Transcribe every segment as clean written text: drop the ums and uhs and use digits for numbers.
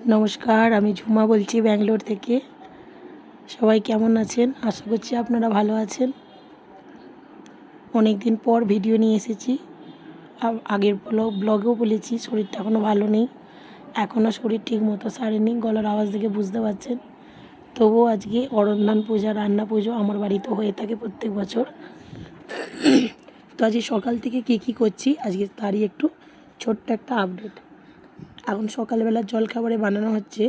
নমস্কার, আমি ঝুমা বলছি ব্যাঙ্গালোর থেকে। সবাই কেমন আছেন? আশা করছি আপনারা ভালো আছেন। অনেক দিন পর ভিডিও নিয়ে এসেছি। আগের ব্লগেও বলেছি শরীরটা এখনও ভালো নেই, এখনও শরীর ঠিক মতো সারেনি, গলার আওয়াজ দেখে বুঝতে পারছেন। তবুও আজকে অরন্ধন পূজা, রান্না পুজো আমার বাড়িতে হয়ে থাকে প্রত্যেক বছর। তো আজকে সকাল থেকে কী করছি আজকে তারই একটু ছোট্ট একটা আপডেট। এখন সকালবেলার জলখাবারে বানানো হচ্ছে,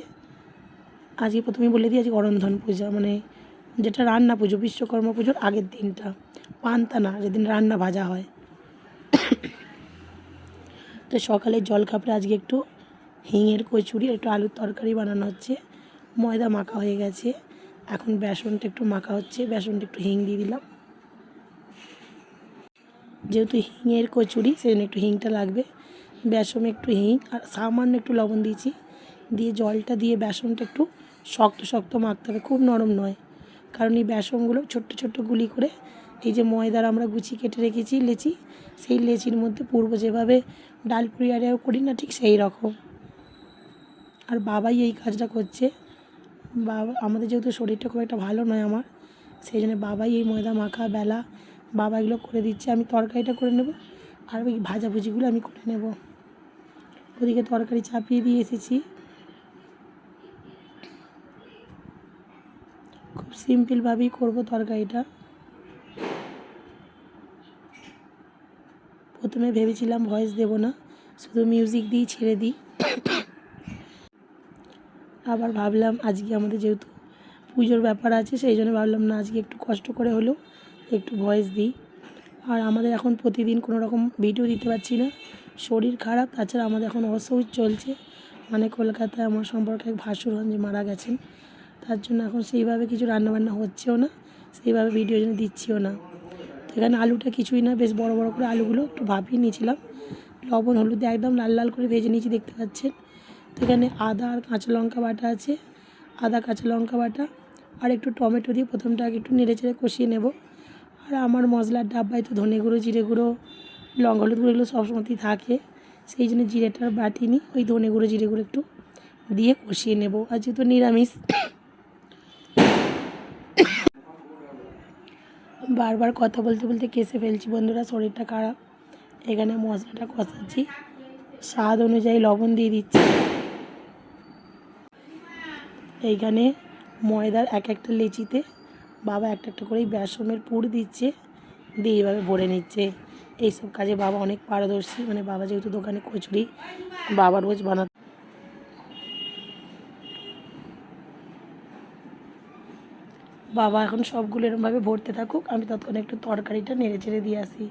আজকে প্রথমেই বলে দিই, আজকে অরন্ধন পূজা মানে যেটা রান্না পুজো, বিশ্বকর্মা পুজোর আগের দিনটা, পান্তা না, যেদিন রান্না ভাজা হয়। তো সকালের জলখাবারে আজকে একটু হিঙের কচুরি, একটু আলুর তরকারি বানানো হচ্ছে। ময়দা মাখা হয়ে গেছে, এখন বেসনটা একটু মাখা হচ্ছে, বেসনটা একটু হিং দিয়ে দিলাম। যেহেতু হিঙের কচুরি সেজন্য একটু হিংটা লাগবে। বেসনে একটু হিং আর সামান্য একটু লবণ দিয়েছি, দিয়ে জলটা দিয়ে বেসনটা একটু শক্ত শক্ত মাখতে হবে, খুব নরম নয়। কারণ এই বেসনগুলো ছোট্ট ছোট্ট গুলি করে এই যে ময়দার আমরা গুছি কেটে রেখেছি লেচি, সেই লেচির মধ্যে পূর্ব যেভাবে ডাল পুরি আরেও করি না, ঠিক সেই রকম। আর বাবাই এই কাজটা করছে। বাবা, আমাদের যেহেতু শরীরটা খুব একটা ভালো নয় আমার, সেই জন্য বাবাই এই ময়দা মাখা বেলা বাবা এগুলো করে দিচ্ছে। আমি তরকারিটা করে নেব আর ওই ভাজাভুজিগুলো আমি করে নেব। ওদিকে তরকারি চাপিয়ে দিয়ে এসেছি। খুব সিম্পলভাবেই করবো তরকারিটা। প্রথমে ভেবেছিলাম ভয়েস দেব না, শুধু মিউজিক দিয়েই ছেড়ে দিই। আবার ভাবলাম আজকে আমাদের যেহেতু পুজোর ব্যাপার আছে, সেই জন্য ভাবলাম না, আজকে একটু কষ্ট করে হলেও একটু ভয়েস দিই। আর আমাদের এখন প্রতিদিন কোনো রকম ভিডিও দিতে পারছি না, শরীর খারাপ। তাছাড়া আমাদের এখন অসৌচ চলছে, মানে কলকাতায় আমার সম্পর্কে এক ভাসুর হন যে মারা গেছেন, তার জন্য এখন সেইভাবে কিছু রান্নাবান্না হচ্ছেও না, সেইভাবে ভিডিও জন্য দিচ্ছিও না। তো এখানে আলুটা কিছুই না, বেশ বড় বড় করে আলুগুলো একটু ভাপিয়ে নিয়েছিলাম, লবণ হলুদ দিয়ে একদম লাল লাল করে ভেজে নিয়েছি, দেখতে পাচ্ছেন। তো এখানে আদা আর কাঁচা লঙ্কা বাটা আছে, আদা কাঁচা লঙ্কা বাটা আর একটু টমেটো দিয়ে প্রথমটা আগে একটু নেড়ে চেড়ে কষিয়ে নেব। আর আমার মশলার ডাব্বায় তো ধনে গুঁড়ো, জিরে গুঁড়ো, লঙ্কা হলুদ গুঁড়ো এগুলো সবসময়তেই থাকে, সেই জন্য জিরেটা বাটিনি, ওই ধনে গুঁড়ো জিরে গুঁড়ো একটু দিয়ে কষিয়ে নেব। আর যেহেতু নিরামিষ, বারবার কথা বলতে বলতে কেসে ফেলছি বন্ধুরা, শরীরটা খারাপ। এখানে মশলাটা কষাচ্ছি, স্বাদ অনুযায়ী লবণ দিয়ে দিচ্ছি। এইখানে ময়দার এক একটা লেচিতে বাবা একটা একটা করেই বেসনের পুর দিচ্ছে, দিয়ে এইভাবে ভরে নিচ্ছে। এইসব কাজে বাবা অনেক পারদর্শী, মানে বাবা যেহেতু দোকানে কচুরি বাবা রোজ বানাতে। বাবা এখন সবগুলো এরমভাবে ভরতে থাকুক, আমি ততক্ষণে একটু তরকারিটা নেড়ে চেড়ে দিয়ে আসি।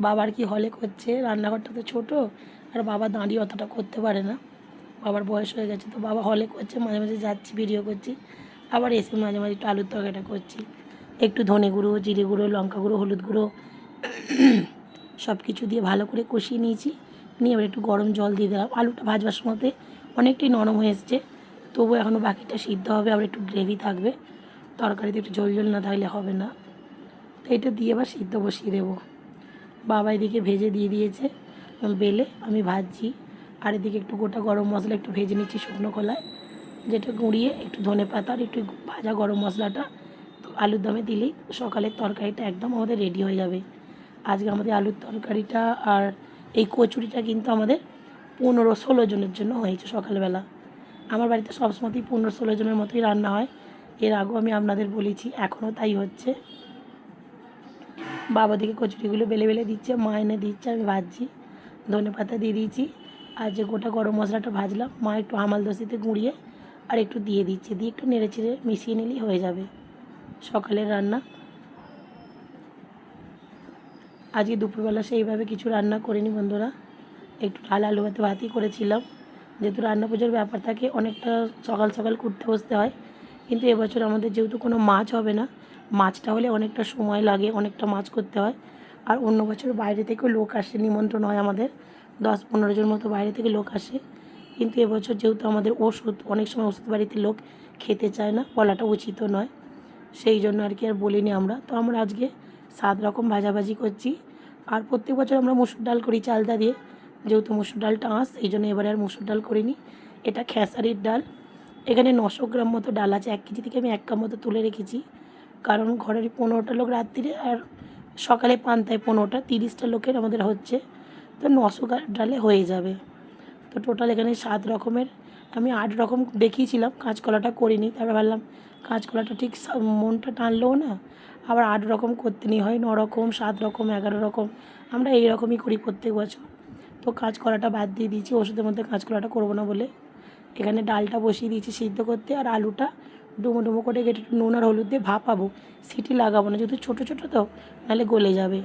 বাবার কি হলে করছে, রান্নাঘরটা তো ছোটো, আর বাবা দাঁড়িয়ে অতটা করতে পারে না, বাবার বয়স হয়ে গেছে। তো বাবা হলে করছে, মাঝে মাঝে যাচ্ছি ভিডিও করছি, আবার এসে মাঝে মাঝে একটু আলুর তরকারিটা করছি। একটু ধনে গুঁড়ো, জিরে গুঁড়ো, লঙ্কা গুঁড়ো, হলুদ গুঁড়ো সব কিছু দিয়ে ভালো করে কষিয়ে নিয়েছি। নিয়ে এবার একটু গরম জল দিয়ে দিলাম। আলুটা ভাজবার সময়তে অনেকটাই নরম হয়ে এসছে, তবুও এখনও বাকিটা সিদ্ধ হবে, আবার একটু গ্রেভি থাকবে, তরকারিতে একটু ঝোল ঝোল না থাকলে হবে না। তো এটা দিয়ে এবার সিদ্ধ বসিয়ে দেবো। বাবা এদিকে ভেজে দিয়ে দিয়েছে বেলে, আমি ভাজছি। আর এদিকে একটু গোটা গরম মশলা একটু ভেজে নিচ্ছি শুকনো খোলায়, যেটা গুঁড়িয়ে একটু ধনে পাতা আর একটু ভাজা গরম মশলাটা তো আলুর দমে দিলেই সকালের তরকারিটা একদম আমাদের রেডি হয়ে যাবে। আজকে আমাদের আলুর তরকারিটা আর এই কচুরিটা কিন্তু আমাদের 15-16 জনের জন্য হয়েছে সকালবেলা। আমার বাড়িতে সবসময়তেই 15-16 জনের মতোই রান্না হয়, এর আগেও আমি আপনাদের বলেছি, এখনও তাই হচ্ছে। বাবা দিকে কচুরিগুলো বেলে বেলে দিচ্ছে, মা এনে দিচ্ছে, আমি ভাজছি, ধনে পাতা দিয়ে দিয়েছি। আর যে গোটা গরম মশলাটা ভাজলাম, মা একটু আমলদস্তিতে গুঁড়িয়ে আর একটু দিয়ে দিচ্ছে, দিয়ে একটু নেড়ে চেড়ে মিশিয়ে নিলেই হয়ে যাবে সকালের রান্না। আজকে দুপুরবেলা সেইভাবে কিছু রান্না করিনি বন্ধুরা, একটু ডাল আলু ভাতে ভাতই করেছিলাম। যেহেতু রান্না পুজোর ব্যাপার থাকে, অনেকটা সকাল সকাল করতে বসতে হয়, কিন্তু এবছর আমাদের যেহেতু কোনো মাছ হবে না, মাছটা হলে অনেকটা সময় লাগে, অনেকটা মাছ করতে হয়। আর অন্য বছর বাইরে থেকেও লোক আসে, নিমন্ত্রণ হয় আমাদের, 10-15 জন মতো বাইরে থেকে লোক আসে। কিন্তু এবছর যেহেতু আমাদের ওষুধ, অনেক সময় ওষুধ বাড়িতে লোক খেতে চায় না, বলাটা উচিত নয়, সেই জন্য আর কি আর বলিনি আমরা। তো আমরা আজকে 7 রকম ভাজাভাজি করছি। আর প্রত্যেক বছর আমরা মসুর ডাল করি চালতা দিয়ে, যেহেতু মুসুর ডালটা এই জন্য এবারে আর মুসুর ডাল করিনি। এটা খেসারির ডাল। এখানে 900 গ্রাম মতো ডাল আছে। 1 কেজি থেকে আমি 1 কাপ মতো তুলে রেখেছি, কারণ ঘরের 15টা লোক রাত্রিরে আর সকালে পান্তায় 15টা, 30টা লোকের আমাদের হচ্ছে, তো 900 ডালে হয়ে যাবে। তো টোটাল এখানে 7 রকমের, আমি 8 রকম দেখিয়েছিলাম, কাঁচকলাটা করিনি। তারপরে ভাবলাম কাঁচকলাটা ঠিক মনটা টানলেও না, আবার 8 রকম করতে নেই, হয় 9 রকম, 7 রকম, 11 রকম, আমরা এই রকমই করি প্রত্যেক বছর। তো কাঁচকলাটা বাদ দিয়ে দিয়েছি, ওষুধের মধ্যে কাঁচকলাটা করবো না বলে। এখানে ডালটা বসিয়ে দিয়েছি সিদ্ধ করতে, আর আলুটা ডুমো ডুমো করে কেটে একটু নুন আর হলুদ দিয়ে ভাপাবো, সিটি লাগাবো না, যেহেতু ছোটো ছোটো তো, নাহলে গলে যাবে।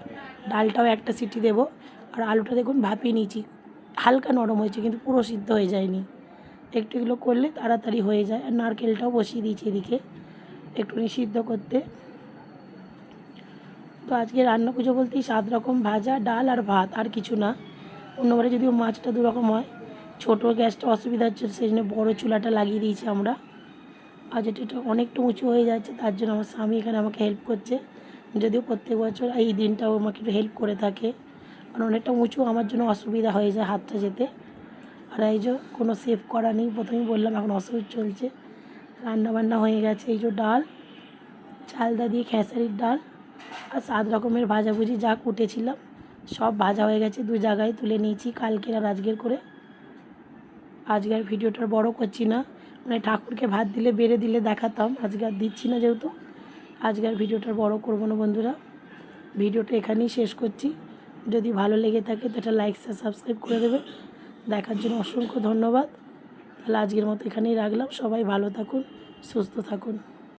ডালটাও একটা সিটি দেবো। আর আলুটা দেখুন ভাপিয়ে নিয়েছি, হালকা নরম হয়েছে কিন্তু পুরো সিদ্ধ হয়ে যায়নি। একটু এগুলো করলে তাড়াতাড়ি হয়ে যায়। আর নারকেলটাও বসিয়ে দিয়েছি এদিকে একটুখানি সিদ্ধ করতে। তো আজকে রান্না পুজো বলতেই 7 রকম ভাজা, ডাল আর ভাত, আর কিছু না। অন্যবারে যদিও মাছটা 2 রকম হয়, ছোটো গ্যাসটা অসুবিধা হচ্ছে, সেই জন্য বড়ো চুলাটা লাগিয়ে দিয়েছি আমরা। আর যেটা অনেকটা উঁচু হয়ে যাচ্ছে, তার জন্য আমার স্বামী এখানে আমাকে হেল্প করছে, যদিও প্রত্যেক বছর এই দিনটাও আমাকে একটু হেল্প করে থাকে, কারণ অনেকটা উঁচু, আমার জন্য অসুবিধা হয়ে যায় হাতটা যেতে। আর এই যে কোনো সেভ করা নেই, প্রথমেই বললাম এখন অসুবিধা চলছে। রান্নাবান্না হয়ে গেছে, এই যে ডাল, চালদা দিয়ে খেসারির ডাল, আর 7 রকমের ভাজাভুজি যা কুটেছিলাম সব ভাজা হয়ে গেছে, 2 জায়গায় তুলে নিয়েছি, কালকের আর আজকের করে। আজকে আর ভিডিওটা বড় করছি না, মানে ঠাকুরকে ভাত দিলে বেড়ে দিলে দেখাতাম, আজকে আর দিচ্ছি না, যেহেতু আজকে আর ভিডিওটা বড় করবো না। বন্ধুরা, ভিডিওটা এখানেই শেষ করছি। যদি ভালো লেগে থাকে তো এটা লাইক শেয়ার সাবস্ক্রাইব করে দেবে। দেখার জন্য অসংখ্য ধন্যবাদ। তাহলে আজকের মতো এখানেই রাখলাম। সবাই ভালো থাকুন, সুস্থ থাকুন।